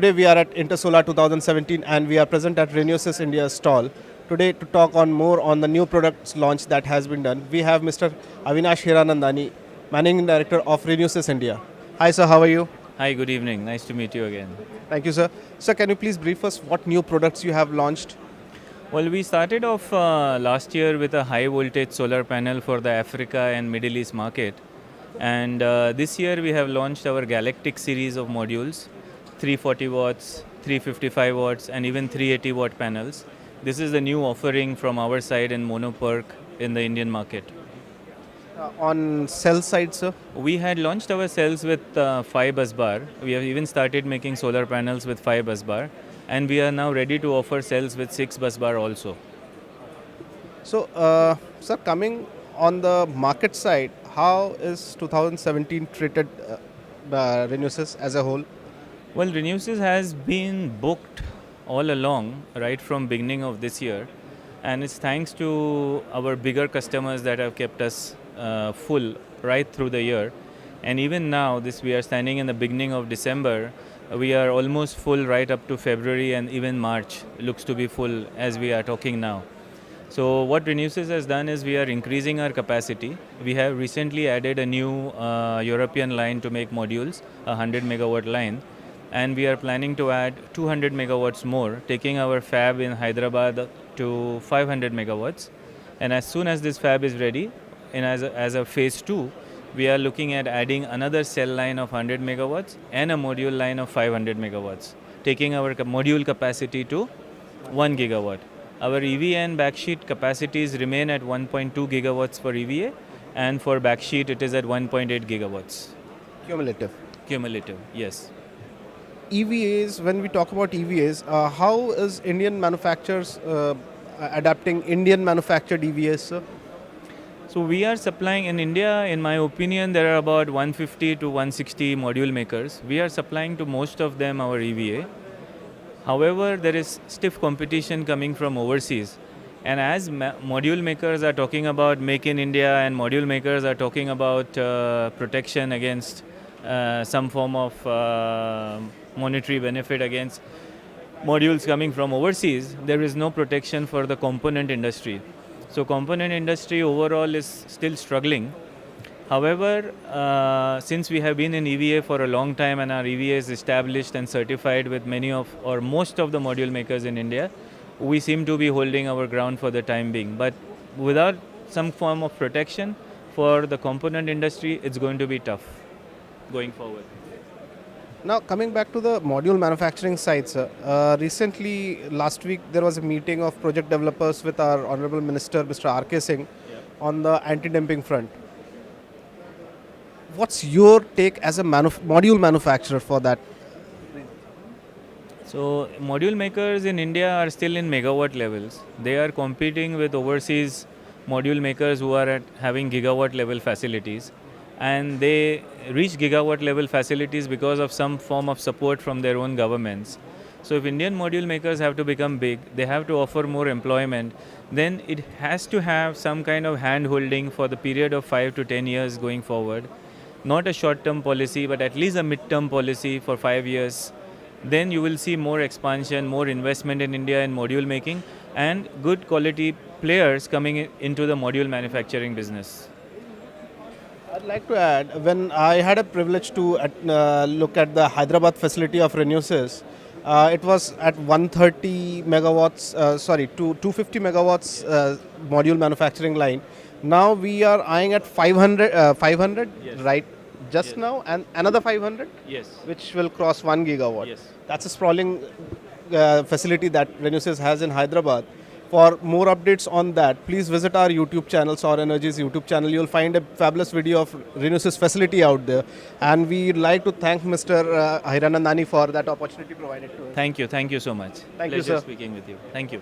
Today we are at Intersolar 2017 and we are present at Renewsys India stall. Today to talk on more on the new products launch that has been done, we have Mr. Avinash Hiranandani, Managing Director of Renewsys India. Hi sir, how are you? Hi, good evening. Nice to meet you again. Thank you sir. Sir, can you please brief us what new products you have launched? Well, we started off last year with a high voltage solar panel for the Africa and Middle East market. And this year we have launched our Galactic series of modules, 340 watts, 355 watts and even 380 watt panels. This is the new offering from our side in Monoperk in the Indian market. On cell side sir? We had launched our cells with 5 bus bar. We have even started making solar panels with 5 bus bar. And we are now ready to offer cells with 6 bus bar also. So, sir, coming on the market side, how is 2017 treated Renewsys as a whole? Well, Renewsys has been booked all along, right from beginning of this year, and it's thanks to our bigger customers that have kept us full right through the year. And even now, we are standing in the beginning of December. We are almost full right up to February, and even March looks to be full as we are talking now. So what Renewsys has done is we are increasing our capacity. We have recently added a new European line to make modules, a 100 megawatt line. And we are planning to add 200 megawatts more, taking our fab in Hyderabad to 500 megawatts. And as soon as this fab is ready, and as a phase 2, we are looking at adding another cell line of 100 megawatts and a module line of 500 megawatts, taking our module capacity to 1 gigawatt. Our EVA and backsheet capacities remain at 1.2 gigawatts for EVA, and for backsheet it is at 1.8 gigawatts. Cumulative. Cumulative, yes. EVAs, when we talk about EVAs, how is Indian manufacturers adapting Indian manufactured EVAs, sir? So we are supplying in India, in my opinion, there are about 150 to 160 module makers. We are supplying to most of them our EVA. However, there is stiff competition coming from overseas. And as module makers are talking about Make in India and module makers are talking about protection against some form of monetary benefit against modules coming from overseas, there is no protection for the component industry. So component industry overall is still struggling. However, since we have been in EVA for a long time and our EVA is established and certified with many of or most of the module makers in India, we seem to be holding our ground for the time being. But without some form of protection for the component industry, it's going to be tough going forward. Now, coming back to the module manufacturing side, sir. Recently, last week, there was a meeting of project developers with our Honorable Minister, Mr. R.K. Singh, on the anti-dumping front. What's your take as a module manufacturer for that? So, module makers in India are still in megawatt levels. They are competing with overseas module makers who are having gigawatt level facilities. And they reach gigawatt level facilities because of some form of support from their own governments. So if Indian module makers have to become big, they have to offer more employment, then it has to have some kind of hand holding for the period of 5 to 10 years going forward. Not a short-term policy, but at least a mid-term policy for 5 years. Then you will see more expansion, more investment in India in module making, and good quality players coming into the module manufacturing business. I'd like to add, when I had a privilege to look at the Hyderabad facility of Renewsys, it was at 130 megawatts, 250 megawatts module manufacturing line. Now we are eyeing at 500, Yes. right? Just Yes. now, and another 500, Yes. which will cross 1 gigawatt. Yes. That's a sprawling facility that Renewsys has in Hyderabad. For more updates on that, please visit our YouTube channel, Saur Energy's YouTube channel. You'll find a fabulous video of Renewsys facility out there. And we'd like to thank Mr. Hiranandani for that opportunity provided to us. Thank you so much. Thank you, Pleasure sir. speaking with you. Thank you.